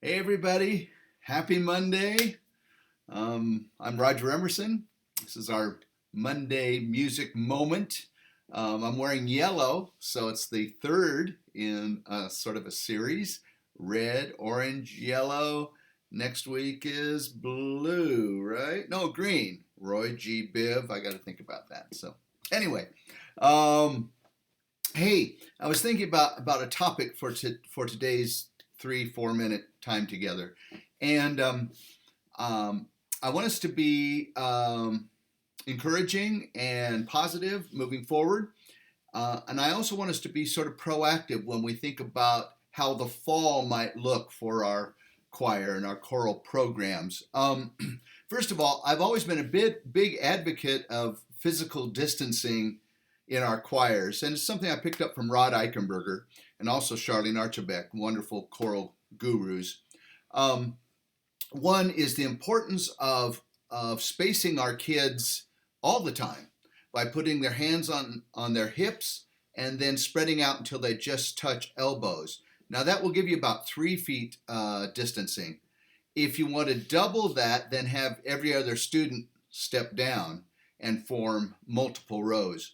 Hey everybody, happy Monday. I'm Roger Emerson. This is our Monday music moment. I'm wearing yellow, so it's the third in sort of a series. Red, orange, yellow. Next week is blue, right? No, green. Roy G. Biv. I got to think about that. So, anyway, um, hey, I was thinking about a topic for today's 3 4 minute time together, and um, I want us to be encouraging and positive moving forward, and I also want us to be sort of proactive when we think about how the fall might look for our choir and our choral programs. First of all, I've always been a big advocate of physical distancing in our choirs, and it's something I picked up from Rod Eichenberger and also Charlene Archibek, wonderful choral gurus. Um, One is the importance of spacing our kids all the time by putting their hands on their hips and then spreading out until they just touch elbows. Now that will give you about 3 feet distancing. If you want to double that, then have every other student step down and form multiple rows.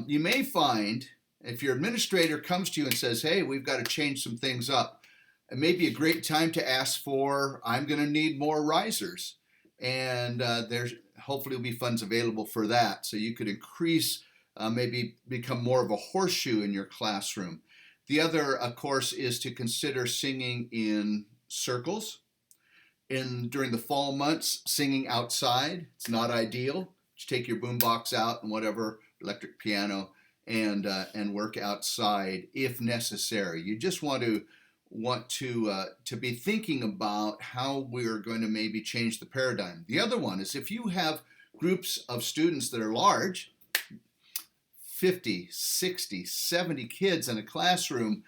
You may find if your administrator comes to you and says, hey, we've got to change some things up, it may be a great time to ask for, I'm going to need more risers. And there's hopefully will be funds available for that. So you could increase, maybe become more of a horseshoe in your classroom. The other, of course, is to consider singing in circles. During the fall months, singing outside, it's not ideal. Just take your boombox out and whatever, electric piano, and work outside if necessary. You just want to be thinking about how we're going to maybe change the paradigm. The other one is if you have groups of students that are large, 50, 60, 70 kids in a classroom,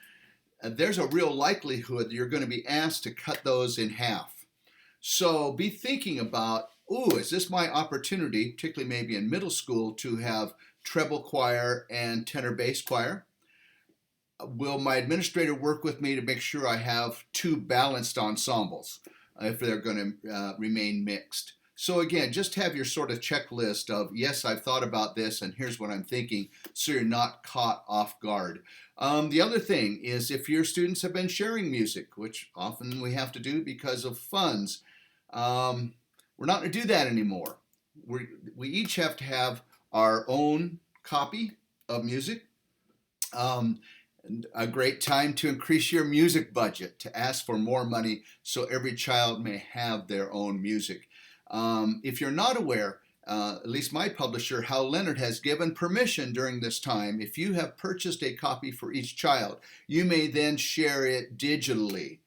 there's a real likelihood that you're going to be asked to cut those in half. So be thinking about, is this my opportunity, particularly maybe in middle school, to have treble choir and tenor bass choir? Will my administrator work with me to make sure I have two balanced ensembles if they're going to remain mixed? So again, just have your sort of checklist of, yes, I've thought about this and here's what I'm thinking, so you're not caught off guard. The other thing is if your students have been sharing music, which often we have to do because of funds, we're not going to do that anymore. We each have to have our own copy of music. A great time to increase your music budget, to ask for more money so every child may have their own music. If you're not aware, at least my publisher, Hal Leonard, has given permission during this time. If you have purchased a copy for each child, you may then share it digitally.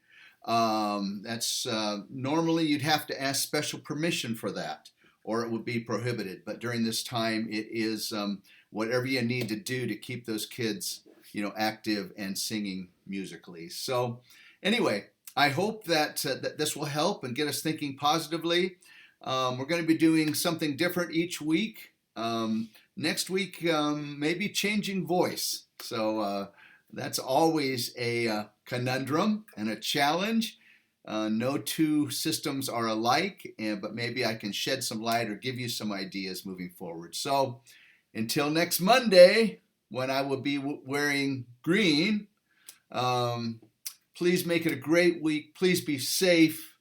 That's normally you'd have to ask special permission for that, or it would be prohibited. But during this time, it is whatever you need to do to keep those kids, active and singing musically. So, anyway, I hope that this will help and get us thinking positively. We're going to be doing something different each week. Next week, maybe changing voice. So that's always a conundrum and a challenge. No two systems are alike, but maybe I can shed some light or give you some ideas moving forward. So until next Monday, when I will be wearing green, please make it a great week. Please be safe.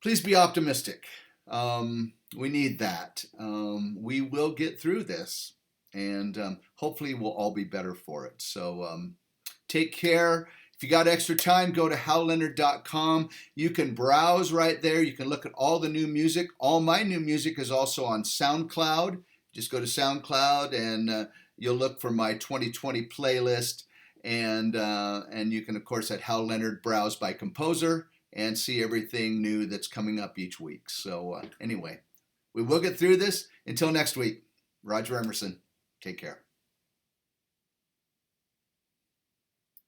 Please be optimistic. We need that. We will get through this, and hopefully we'll all be better for it. So take care. If you got extra time, go to halleonard.com. You can browse right there. You can look at all the new music. All my new music is also on SoundCloud. Just go to SoundCloud and you'll look for my 2020 playlist. And you can, of course, at Hal Leonard browse by composer and see everything new that's coming up each week. So anyway, we will get through this. Until next week, Roger Emerson, take care.